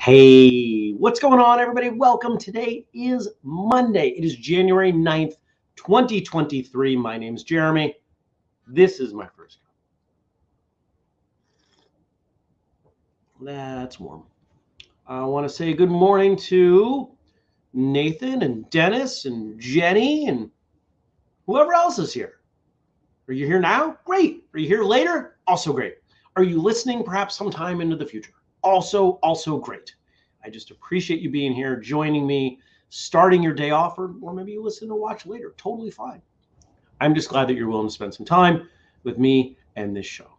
Hey, what's going on, everybody? Welcome. Today is Monday. It is January 9th, 2023. My name's Jeremy. This is my first cup. That's warm. I want to say good morning to Nathan and Dennis and Jenny and whoever else is here. Are you here now? Great. Are you here later? Also great. Are you listening perhaps sometime into the future? Also great. I just appreciate you being here, joining me, starting your day off, or maybe you listen to watch later. Totally fine. I'm just glad that you're willing to spend some time with me and this show.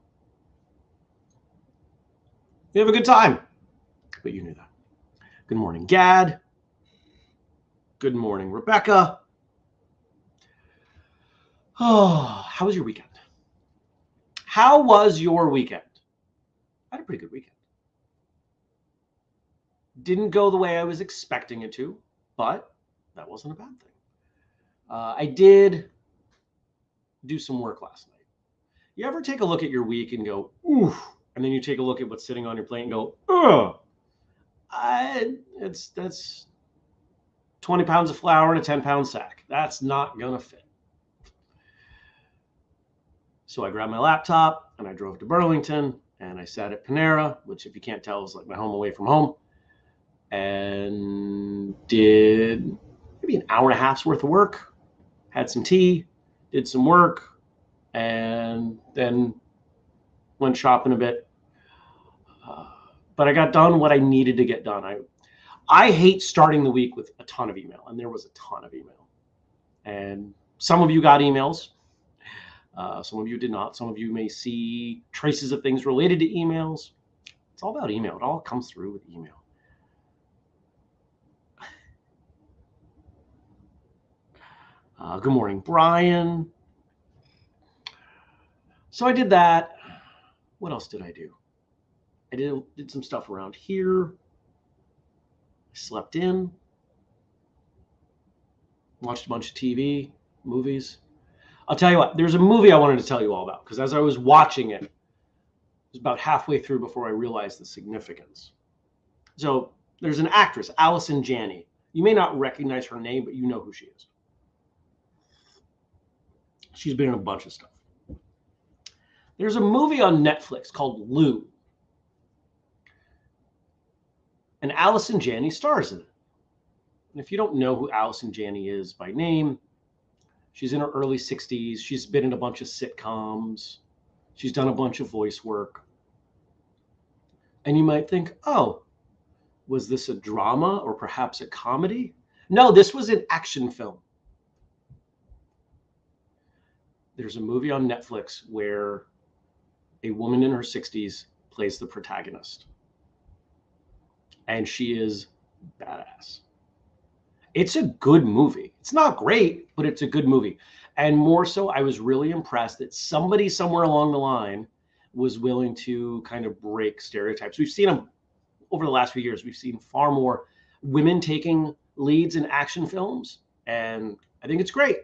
You have a good time, but you knew that. Good morning, Gad. Good morning, Rebecca. Oh, how was your weekend? How was your weekend? I had a pretty good weekend. Didn't go the way I was expecting it to, but that wasn't a bad thing. I did do some work last night. You ever take a look at your week and go, ooh, and then you take a look at what's sitting on your plate and go, oh, that's 20 pounds of flour in a 10-pound sack. That's not going to fit. So I grabbed my laptop and I drove to Burlington and I sat at Panera, which if you can't tell is like my home away from home, and did maybe an hour and a half's worth of work, had some tea, did some work, and then went shopping a bit. But I got done what I needed to get done. I hate starting the week with a ton of email, and there was a ton of email. And some of you got emails. Some of you did not. Some of you may see traces of things related to emails. It's all about email. It all comes through with email. Good morning, Brian. So I did that. What else did I do? I did some stuff around here. I slept in. Watched a bunch of TV, movies. I'll tell you what, there's a movie I wanted to tell you all about, because as I was watching it, it was about halfway through before I realized the significance. So there's an actress, Allison Janney. You may not recognize her name, but you know who she is. She's been in a bunch of stuff. There's a movie on Netflix called Lou. And Allison Janney stars in it. And if you don't know who Allison Janney is by name, she's in her early 60s. She's been in a bunch of sitcoms. She's done a bunch of voice work. And you might think, oh, was this a drama or perhaps a comedy? No, this was an action film. There's a movie on Netflix where a woman in her 60s plays the protagonist. And she is badass. It's a good movie. It's not great, but it's a good movie. And more so, I was really impressed that somebody somewhere along the line was willing to kind of break stereotypes. We've seen them over the last few years. We've seen far more women taking leads in action films, and I think it's great.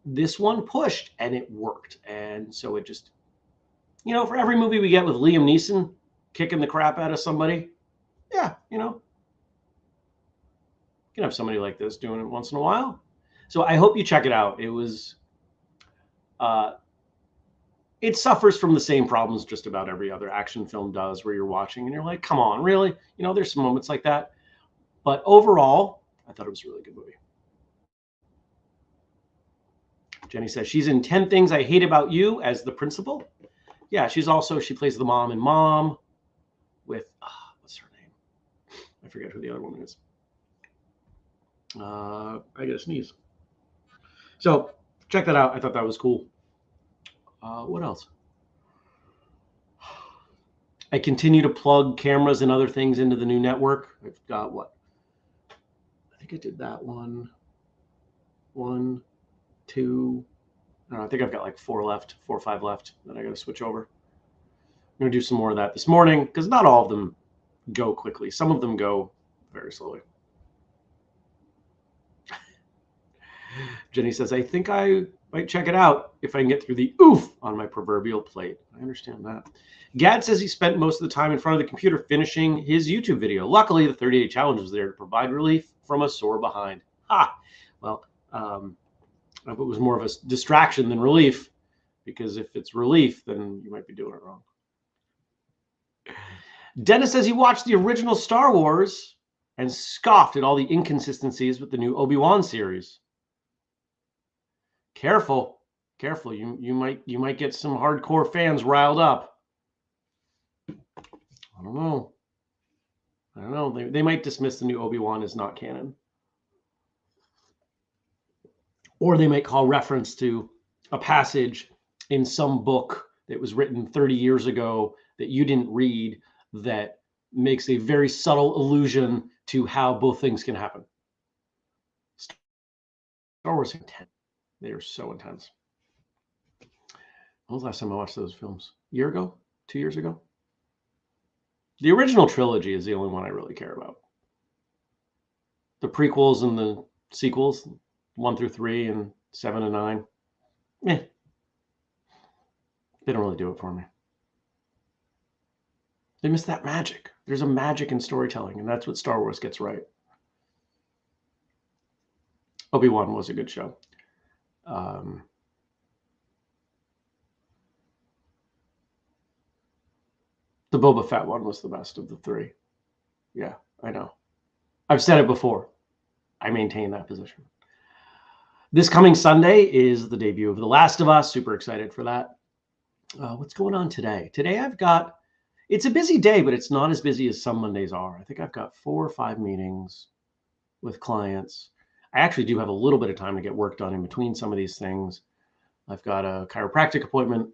This one pushed, and it worked. And so it just, for every movie we get with Liam Neeson kicking the crap out of somebody, yeah, you can have somebody like this doing it once in a while. So I hope you check it out. It suffers from the same problems just about every other action film does, where you're watching and you're like, come on, really? There's some moments like that. But overall, I thought it was a really good movie. Jenny says she's in 10 Things I Hate About You as the principal. Yeah, she plays the mom in Mom with, what's her name? I forget who the other woman is. I gotta sneeze. So check that out. I thought that was cool. What else? I continue to plug cameras and other things into the new network. I've got what? I think I did that one. 1, 2. I think I've got like 4 or 5 left that I got to switch over. I'm going to do some more of that this morning, because not all of them go quickly. Some of them go very slowly. Jenny says, I think I might check it out if I can get through the oof on my proverbial plate. I understand that. Gad says he spent most of the time in front of the computer finishing his YouTube video. Luckily, the 30-day challenge was there to provide relief from a sore behind. Ha! Well, it was more of a distraction than relief, because if it's relief, then you might be doing it wrong. Dennis says he watched the original Star Wars and scoffed at all the inconsistencies with the new Obi-Wan series. Careful. You might get some hardcore fans riled up. I don't know. They might dismiss the new Obi-Wan as not canon. Or they might call reference to a passage in some book that was written 30 years ago that you didn't read, that makes a very subtle allusion to how both things can happen. Star Wars is intense. They are so intense. When was the last time I watched those films? A year ago? 2 years ago? The original trilogy is the only one I really care about. The prequels and the sequels, 1 through 3 and 7 and 9, they don't really do it for me. They miss that magic. There's a magic in storytelling, and that's what Star Wars gets right. Obi-Wan was a good show. The Boba Fett one was the best of the 3. Yeah, I know. I've said it before. I maintain that position. This coming Sunday is the debut of The Last of Us. Super excited for that. What's going on today? Today it's a busy day, but it's not as busy as some Mondays are. I think I've got 4 or 5 meetings with clients. I actually do have a little bit of time to get work done in between some of these things. I've got a chiropractic appointment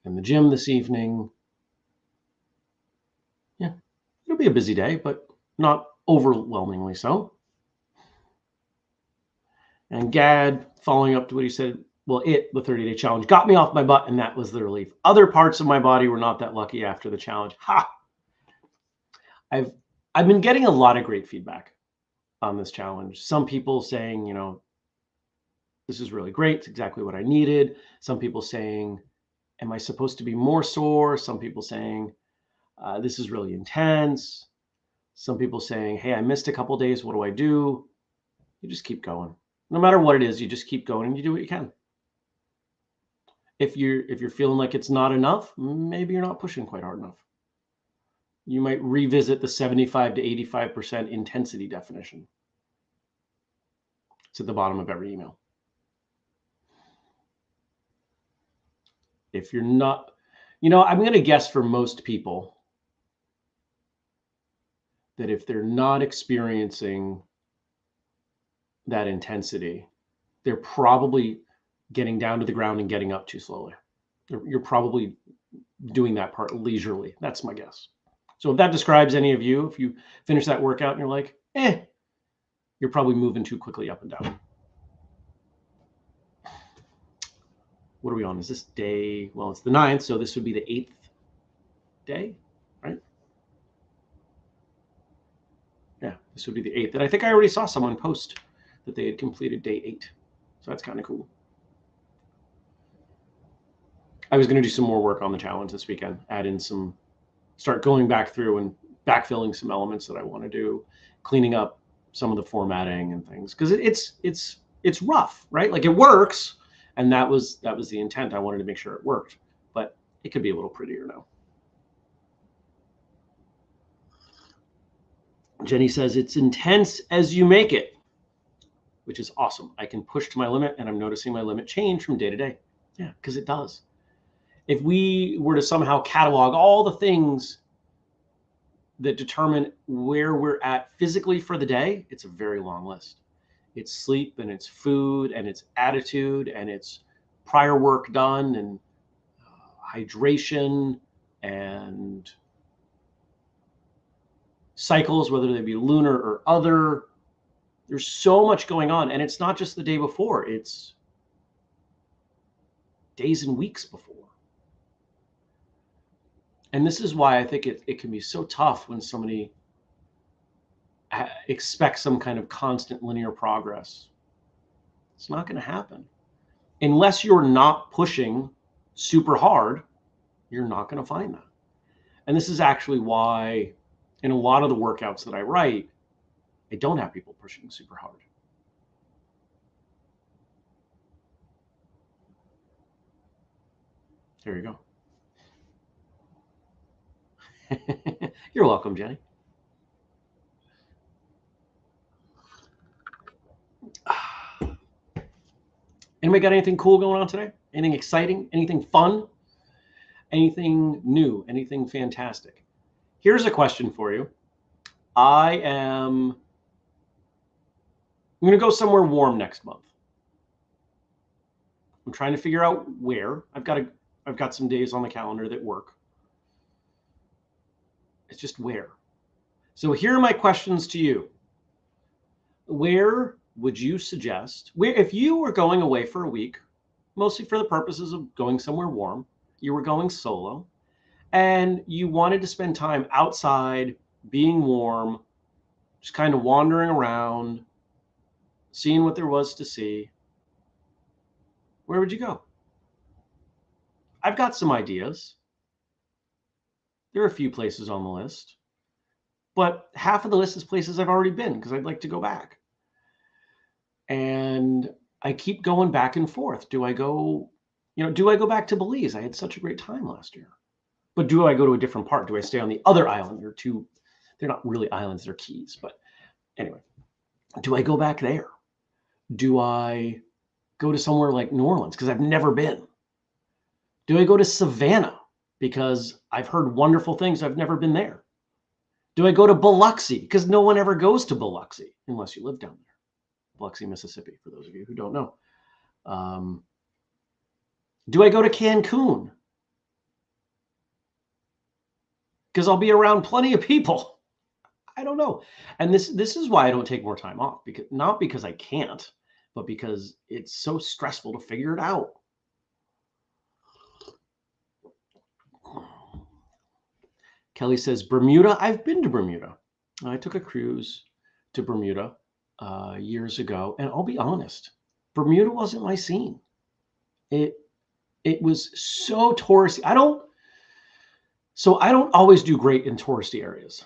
in the gym this evening. Yeah, it'll be a busy day, but not overwhelmingly so. And Gad, following up to what he said, well, the 30-day challenge got me off my butt, and that was the relief. Other parts of my body were not that lucky after the challenge. Ha! I've been getting a lot of great feedback on this challenge. Some people saying, this is really great. It's exactly what I needed. Some people saying, am I supposed to be more sore? Some people saying, this is really intense. Some people saying, hey, I missed a couple of days. What do I do? You just keep going. No matter what it is, you just keep going and you do what you can. If you're feeling like it's not enough, maybe you're not pushing quite hard enough. You might revisit the 75 to 85% intensity definition. It's at the bottom of every email. If you're not, I'm going to guess for most people that if they're not experiencing that intensity, they're probably getting down to the ground and getting up too slowly. You're probably doing that part leisurely. That's my guess. So if that describes any of you, if you finish that workout and you're like, you're probably moving too quickly up and down. What are we on? Is this day? Well, it's the 9th, so this would be the 8th day, right? Yeah, this would be the 8th. And I think I already saw someone post that they had completed day 8. So that's kind of cool. I was going to do some more work on the challenge this weekend, start going back through and backfilling some elements that I want to do, cleaning up some of the formatting and things, because it's rough, right? Like, it works, and that was the intent. I wanted to make sure it worked, but it could be a little prettier now. Jenny says it's intense as you make it, which is awesome. I can push to my limit, and I'm noticing my limit change from day to day. Yeah, because it does. If we were to somehow catalog all the things that determine where we're at physically for the day, it's a very long list. It's sleep, and it's food, and it's attitude, and it's prior work done, and hydration, and cycles, whether they be lunar or other. There's so much going on, and it's not just the day before, it's days and weeks before. And this is why I think it can be so tough when somebody expects some kind of constant linear progress. It's not going to happen. Unless you're not pushing super hard, you're not going to find that. And this is actually why in a lot of the workouts that I write, I don't have people pushing super hard. There you go. You're welcome, Jenny. Anybody got anything cool going on today? Anything exciting? Anything fun? Anything new? Anything fantastic? Here's a question for you. I'm going to go somewhere warm next month. I'm trying to figure out where. I've got some days on the calendar that work. It's just where. So here are my questions to you. Where would you suggest, if you were going away for a week, mostly for the purposes of going somewhere warm, you were going solo, and you wanted to spend time outside, being warm, just kind of wandering around, seeing what there was to see, where would you go? I've got some ideas. There are a few places on the list, but half of the list is places I've already been because I'd like to go back. And I keep going back and forth. Do I go back to Belize? I had such a great time last year. But do I go to a different part? Do I stay on the other island? They're not really islands, they're keys. But anyway, do I go back there? Do I go to somewhere like New Orleans? Because I've never been. Do I go to Savannah? Because I've heard wonderful things. I've never been there. Do I go to Biloxi? Because no one ever goes to Biloxi unless you live down there. Biloxi, Mississippi, for those of you who don't know. Do I go to Cancun? Because I'll be around plenty of people. I don't know. And this is why I don't take more time off. Not because I can't, but because it's so stressful to figure it out. Kelly says, Bermuda. I've been to Bermuda. I took a cruise to Bermuda years ago. And I'll be honest, Bermuda wasn't my scene. It was so touristy. I don't always do great in touristy areas.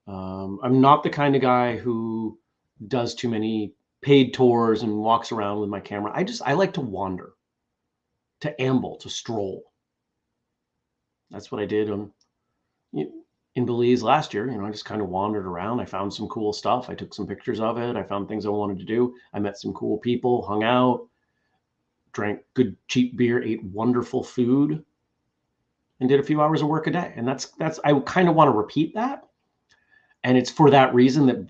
I'm not the kind of guy who does too many paid tours and walks around with my camera. I like to wander, to amble, to stroll. That's what I did in Belize last year. I just kind of wandered around. I found some cool stuff. I took some pictures of it. I found things I wanted to do. I met some cool people, hung out, drank good cheap beer, ate wonderful food, and did a few hours of work a day. And that's I kind of want to repeat that. And it's for that reason that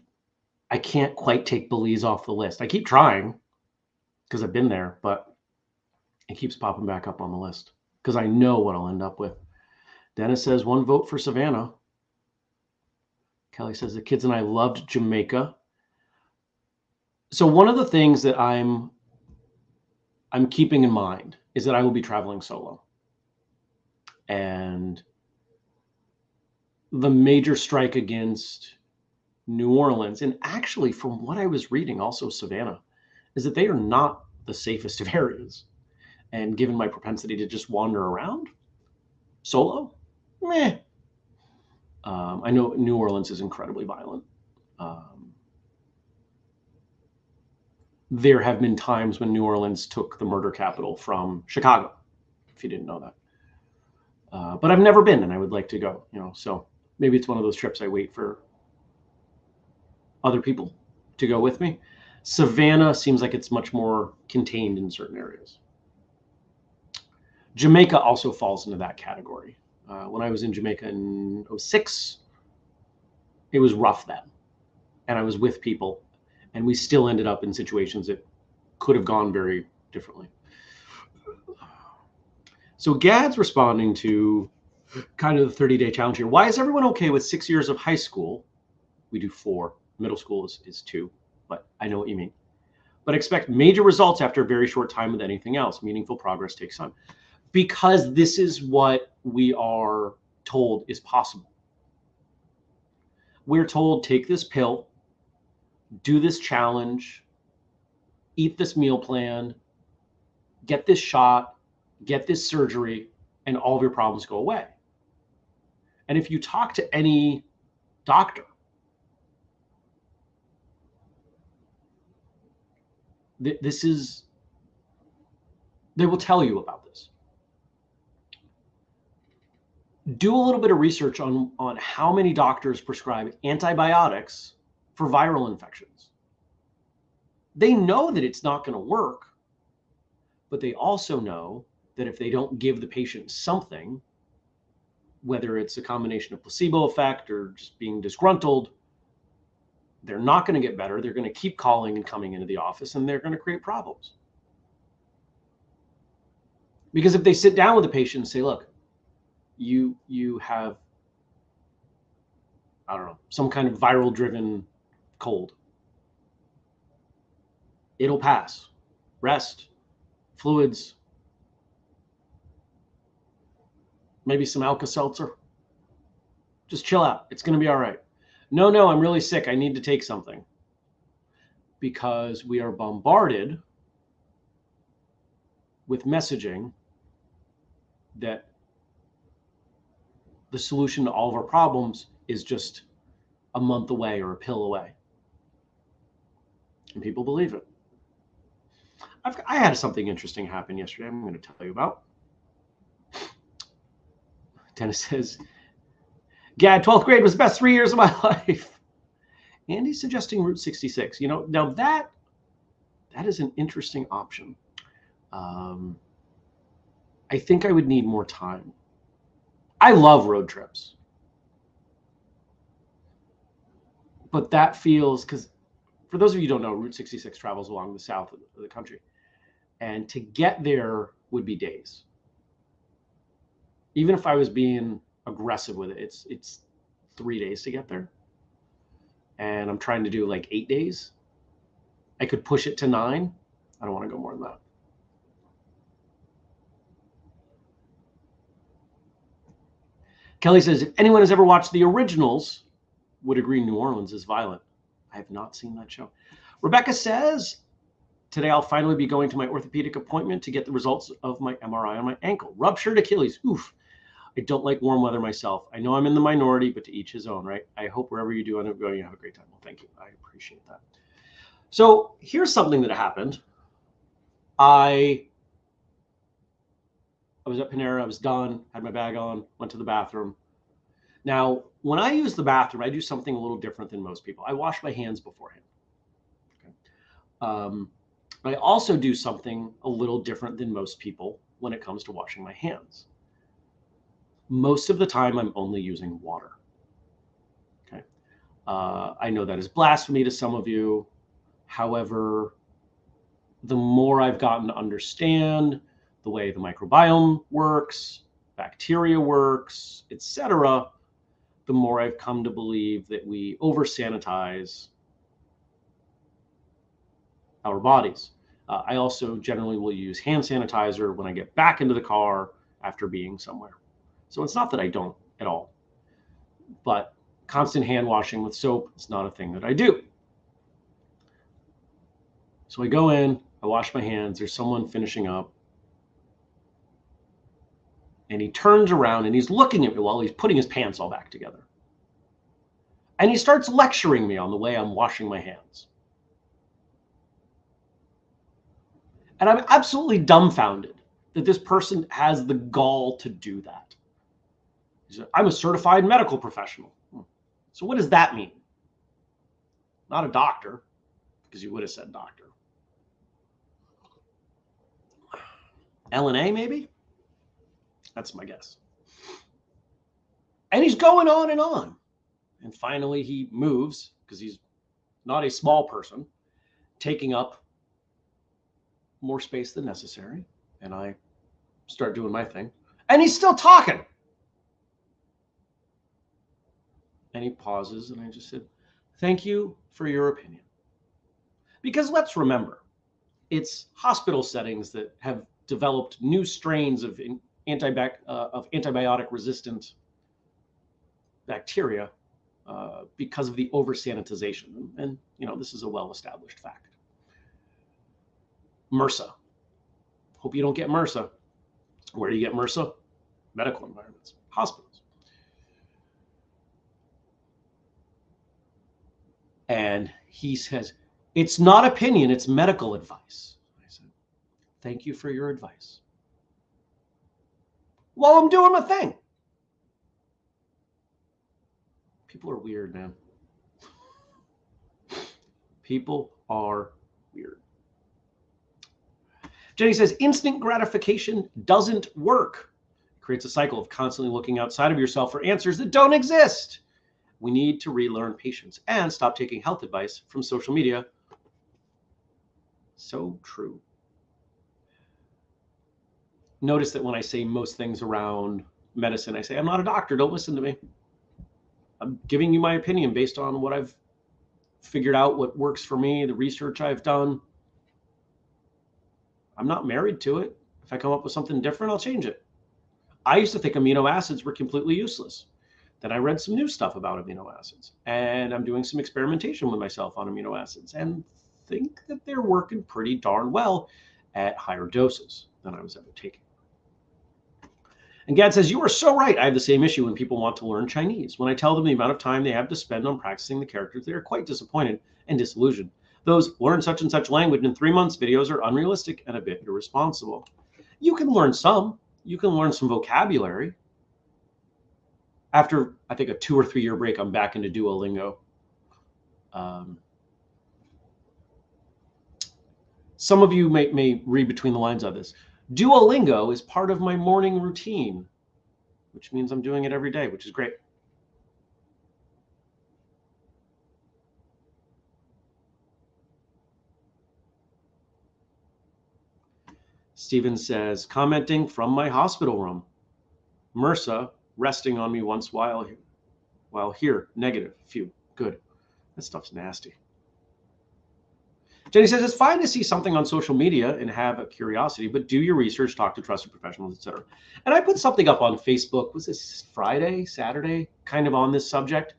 I can't quite take Belize off the list. I keep trying because I've been there, but it keeps popping back up on the list because I know what I'll end up with. Dennis says 1 vote for Savannah. Kelly says the kids and I loved Jamaica. So one of the things that I'm keeping in mind is that I will be traveling solo. And the major strike against New Orleans, and actually from what I was reading, also Savannah, is that they are not the safest of areas. And given my propensity to just wander around solo, meh. I know New Orleans is incredibly violent. There have been times when New Orleans took the murder capital from Chicago, if you didn't know that. But I've never been, and I would like to go, so maybe it's one of those trips I wait for other people to go with me. Savannah seems like it's much more contained in certain areas. Jamaica also falls into that category. When I was in Jamaica in 2006, it was rough then. And I was with people, and we still ended up in situations that could have gone very differently. So Gad's responding to kind of the 30-day challenge here. Why is everyone okay with 6 years of high school? We do 4. Middle school is 2, but I know what you mean. But expect major results after a very short time with anything else. Meaningful progress takes time. Because this is what we are told is possible. We're told, take this pill, do this challenge, eat this meal plan, get this shot, get this surgery, and all of your problems go away. And if you talk to any doctor, they will tell you about this. Do a little bit of research on how many doctors prescribe antibiotics for viral infections. They know that it's not going to work, but they also know that if they don't give the patient something, whether it's a combination of placebo effect or just being disgruntled, they're not going to get better. They're going to keep calling and coming into the office, and they're going to create problems. Because if they sit down with the patient and say, look, you have, I don't know, some kind of viral driven cold, it'll pass. Rest, fluids, maybe some Alka-Seltzer. Just chill out. It's going to be all right. No, I'm really sick. I need to take something. Because we are bombarded with messaging that the solution to all of our problems is just a month away or a pill away. And people believe it. I had something interesting happen yesterday I'm going to tell you about. Dennis says, Gad, 12th grade was the best 3 years of my life. Andy's suggesting Route 66. Now that is an interesting option. I think I would need more time. I love road trips. But that feels, because for those of you who don't know, Route 66 travels along the south of the country. And to get there would be days. Even if I was being aggressive with it, it's 3 days to get there. And I'm trying to do like 8 days. I could push it to 9. I don't want to go more than that. Kelly says, if anyone has ever watched the originals, would agree New Orleans is violent. I have not seen that show. Rebecca says, today I'll finally be going to my orthopedic appointment to get the results of my MRI on my ankle. Ruptured Achilles. Oof. I don't like warm weather myself. I know I'm in the minority, but to each his own, right? I hope wherever you do end up going, you have a great time. Well, thank you. I appreciate that. So here's something that happened. I was at Panera. I was done, had my bag on, went to the bathroom. Now, when I use the bathroom, I do something a little different than most people. I wash my hands beforehand. Okay. I also do something a little different than most people when it comes to washing my hands. Most of the time, I'm only using water. Okay. I know that is blasphemy to some of you. However, the more I've gotten to understand the way the microbiome works, bacteria works, etc., the more I've come to believe that we over-sanitize our bodies. I also generally will use hand sanitizer when I get back into the car after being somewhere. So it's not that I don't at all, but constant hand washing with soap is not a thing that I do. So I go in, I wash my hands, there's someone finishing up, and he turns around and he's looking at me while he's putting his pants all back together. And he starts lecturing me on the way I'm washing my hands. And I'm absolutely dumbfounded that this person has the gall to do that. He said, I'm a certified medical professional. So what does that mean? Not a doctor, because you would have said doctor. LNA maybe? That's my guess. And he's going on and on. And finally he moves, because he's not a small person, taking up more space than necessary. And I start doing my thing. And he's still talking. And he pauses, and I just said, thank you for your opinion. Because let's remember, it's hospital settings that have developed new strains of antibiotic-resistant bacteria because of the over-sanitization. And this is a well-established fact. MRSA. Hope you don't get MRSA. Where do you get MRSA? Medical environments, hospitals. And he says, it's not opinion, it's medical advice. I said, thank you for your advice. While I'm doing my thing. People are weird, man. People are weird. Jenny says, instant gratification doesn't work. It creates a cycle of constantly looking outside of yourself for answers that don't exist. We need to relearn patience and stop taking health advice from social media. So true. Notice that when I say most things around medicine, I say, I'm not a doctor. Don't listen to me. I'm giving you my opinion based on what I've figured out, what works for me, the research I've done. I'm not married to it. If I come up with something different, I'll change it. I used to think amino acids were completely useless. Then I read some new stuff about amino acids, and I'm doing some experimentation with myself on amino acids and think that they're working pretty darn well at higher doses than I was ever taking. And Gad says, you are so right. I have the same issue when people want to learn Chinese. When I tell them the amount of time they have to spend on practicing the characters, they are quite disappointed and disillusioned. Those learn such and such language in 3 months videos are unrealistic and a bit irresponsible. You can learn some. You can learn some vocabulary. After, I think, a 2 or 3 year break, I'm back into Duolingo. Some of you may read between the lines of this. Duolingo is part of my morning routine, which means I'm doing it every day, which is great. Steven says, commenting from my hospital room. MRSA resting on me once while here, negative, phew, good. That stuff's nasty. Jenny says, it's fine to see something on social media and have a curiosity, but do your research, talk to trusted professionals, etc. And I put something up on Facebook, was this Friday, Saturday, kind of on this subject.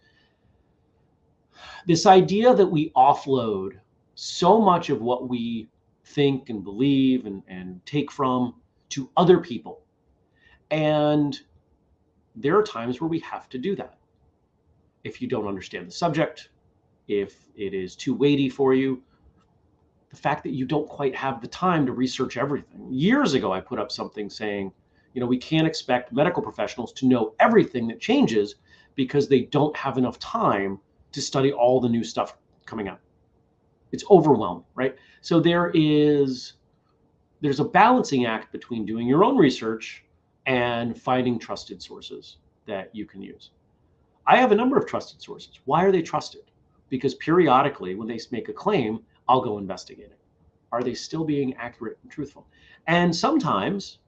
This idea that we offload so much of what we think and believe and take from to other people. And there are times where we have to do that. If you don't understand the subject, if it is too weighty for you, the fact that you don't quite have the time to research everything. Years ago, I put up something saying, we can't expect medical professionals to know everything that changes because they don't have enough time to study all the new stuff coming out. It's overwhelming, right? So there's a balancing act between doing your own research and finding trusted sources that you can use. I have a number of trusted sources. Why are they trusted? Because periodically, when they make a claim, I'll go investigate it. Are they still being accurate and truthful? And sometimes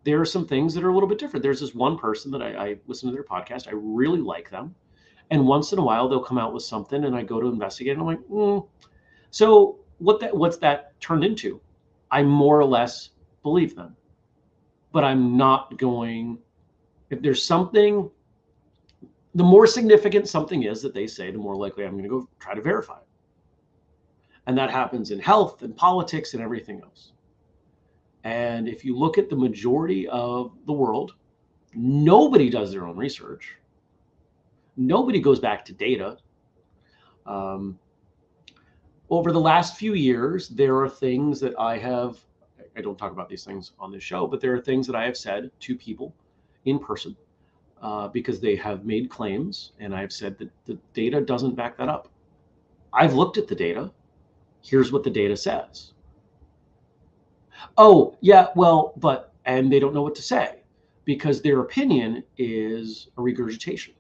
there are some things that are a little bit different. There's this one person that I listen to their podcast. I really like them. And once in a while, they'll come out with something and I go to investigate and I'm like, So what's that turned into? I more or less believe them. But I'm not going, if there's something, the more significant something is that they say, the more likely I'm going to go try to verify it. And that happens in health and politics and everything else. And if you look at the majority of the world, nobody does their own research. Nobody goes back to data. Over the last few years, there are things that I don't talk about these things on this show, but there are things that I have said to people in person because they have made claims, and I've said that the data doesn't back that up. I've looked at the data. Here's what the data says. Oh, yeah, well, and they don't know what to say because their opinion is a regurgitation.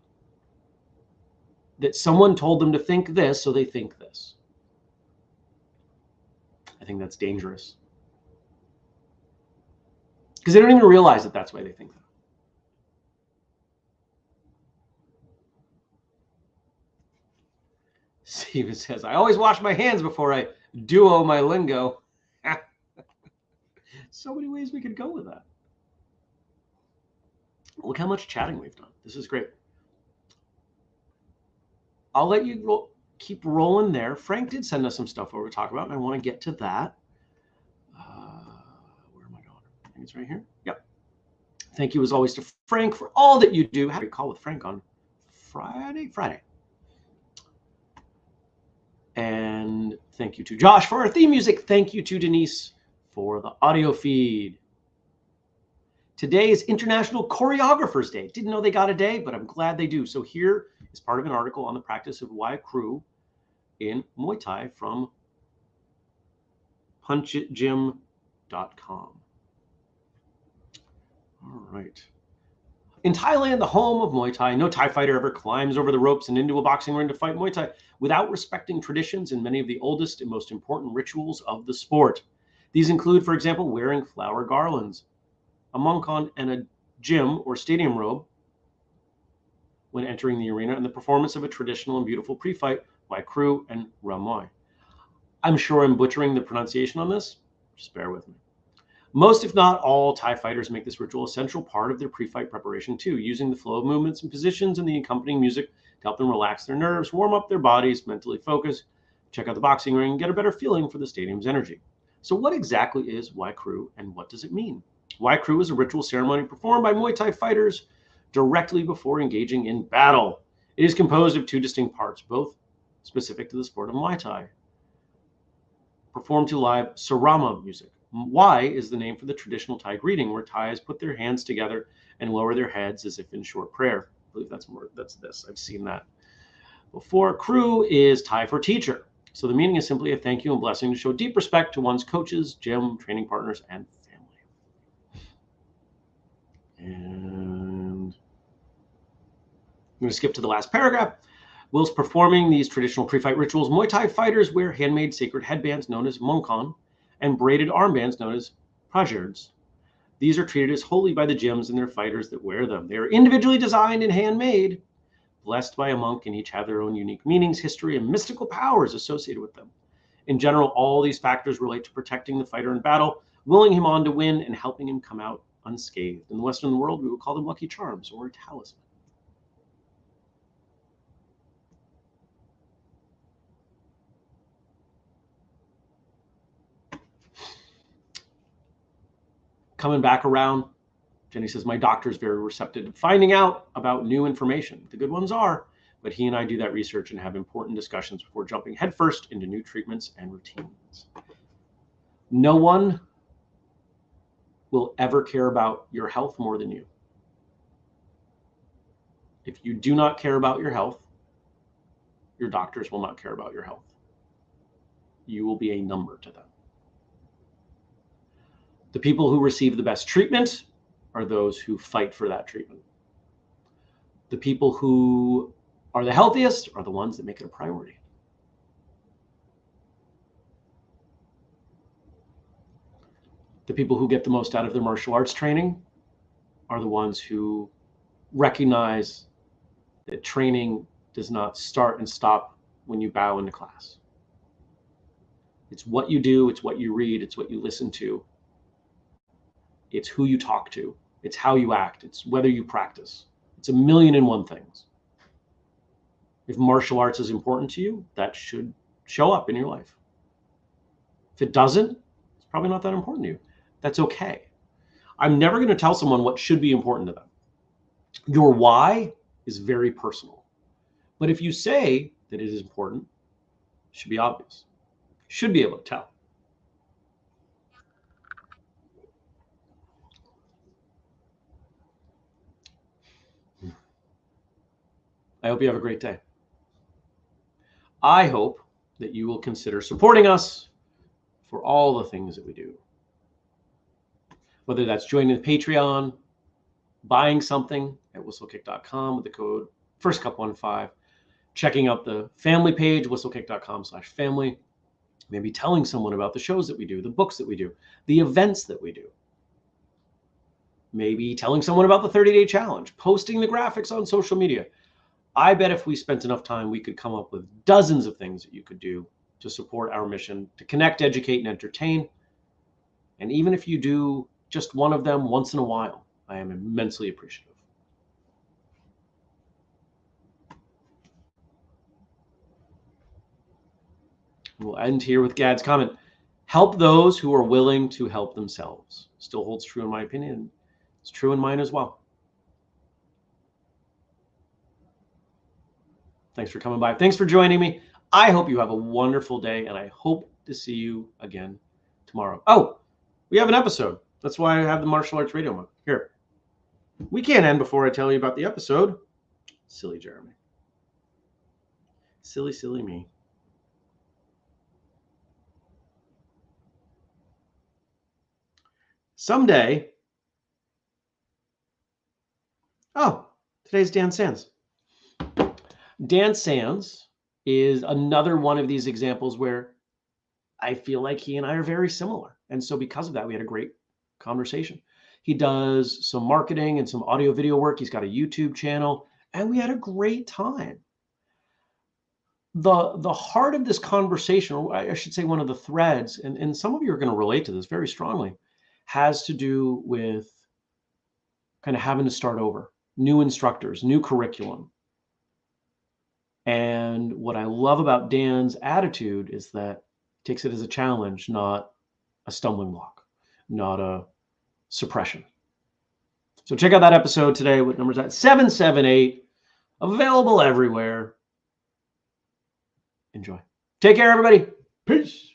That someone told them to think this, so they think this. I think that's dangerous. Because they don't even realize that that's why they think that. Steven says, I always wash my hands before I duo my lingo. So many ways we could go with that. Look how much chatting we've done. This is great. I'll let you keep rolling there. Frank did send us some stuff over to talk about, and I want to get to that. it's right here. Yep. Thank you as always to Frank for all that you do. Have a call with Frank on Friday. And thank you to Josh for our theme music. Thank you to Denise for the audio feed. Today is International Choreographers Day. Didn't know they got a day, but I'm glad they do. So here is part of an article on the practice of Wai Kru in Muay Thai from punchitgym.com. All right. In Thailand, the home of Muay Thai, no Thai fighter ever climbs over the ropes and into a boxing ring to fight Muay Thai without respecting traditions and many of the oldest and most important rituals of the sport. These include, for example, wearing flower garlands, a mongkon, and a gym or stadium robe when entering the arena, and the performance of a traditional and beautiful pre-fight Wai Kru and Ramoi. I'm sure I'm butchering the pronunciation on this. Just bear with me. Most, if not all, Thai fighters make this ritual a central part of their pre-fight preparation too, using the flow of movements and positions and the accompanying music to help them relax their nerves, warm up their bodies, mentally focus, check out the boxing ring, and get a better feeling for the stadium's energy. So what exactly is Wai Kru and what does it mean? Wai Kru is a ritual ceremony performed by Muay Thai fighters directly before engaging in battle. It is composed of two distinct parts, both specific to the sport of Muay Thai. Performed to live sarama music. Wai is the name for the traditional Thai greeting, where Thais put their hands together and lower their heads as if in short prayer. I believe that's this. I've seen that before. Kru is Thai for teacher. So the meaning is simply a thank you and blessing to show deep respect to one's coaches, gym, training partners, and family. And I'm going to skip to the last paragraph. Whilst performing these traditional pre-fight rituals, Muay Thai fighters wear handmade sacred headbands known as mongkon and braided armbands known as prajards. These are treated as holy by the gyms and their fighters that wear them. They are individually designed and handmade, blessed by a monk, and each have their own unique meanings, history, and mystical powers associated with them. In general, all these factors relate to protecting the fighter in battle, willing him on to win, and helping him come out unscathed. In the Western world, we would call them lucky charms or talismans. Coming back around, Jenny says, my doctor is very receptive to finding out about new information. The good ones are, but he and I do that research and have important discussions before jumping headfirst into new treatments and routines. No one will ever care about your health more than you. If you do not care about your health, your doctors will not care about your health. You will be a number to them. The people who receive the best treatment are those who fight for that treatment. The people who are the healthiest are the ones that make it a priority. The people who get the most out of their martial arts training are the ones who recognize that training does not start and stop when you bow into class. It's what you do, it's what you read, it's what you listen to. It's who you talk to. It's how you act. It's whether you practice. It's a million and one things. If martial arts is important to you, that should show up in your life. If it doesn't, it's probably not that important to you. That's okay. I'm never going to tell someone what should be important to them. Your why is very personal. But if you say that it is important, it should be obvious. You should be able to tell. I hope you have a great day. I hope that you will consider supporting us for all the things that we do. Whether that's joining the Patreon, buying something at whistlekick.com with the code FIRSTCUP15, checking out the family page, whistlekick.com/family, maybe telling someone about the shows that we do, the books that we do, the events that we do. Maybe telling someone about the 30-day challenge, posting the graphics on social media. I bet if we spent enough time, we could come up with dozens of things that you could do to support our mission, to connect, educate, and entertain. And even if you do just one of them once in a while, I am immensely appreciative. We'll end here with Gad's comment. Help those who are willing to help themselves. Still holds true in my opinion. It's true in mine as well. Thanks for coming by. Thanks for joining me. I hope you have a wonderful day, and I hope to see you again tomorrow. Oh, we have an episode. That's why I have the Martial Arts Radio Month. Here. We can't end before I tell you about the episode. Silly Jeremy. Silly, silly me. Someday. Oh, today's Dan Sands. Dan Sands is another one of these examples where I feel like he and I are very similar. And so because of that, we had a great conversation. He does some marketing and some audio video work. He's got a YouTube channel, and we had a great time. The heart of this conversation, or I should say one of the threads, and some of you are going to relate to this very strongly, has to do with kind of having to start over, new instructors, new curriculum. And what I love about Dan's attitude is that he takes it as a challenge, not a stumbling block, not a suppression. So check out that episode today. What number is that? 778. Available everywhere. Enjoy. Take care, everybody. Peace.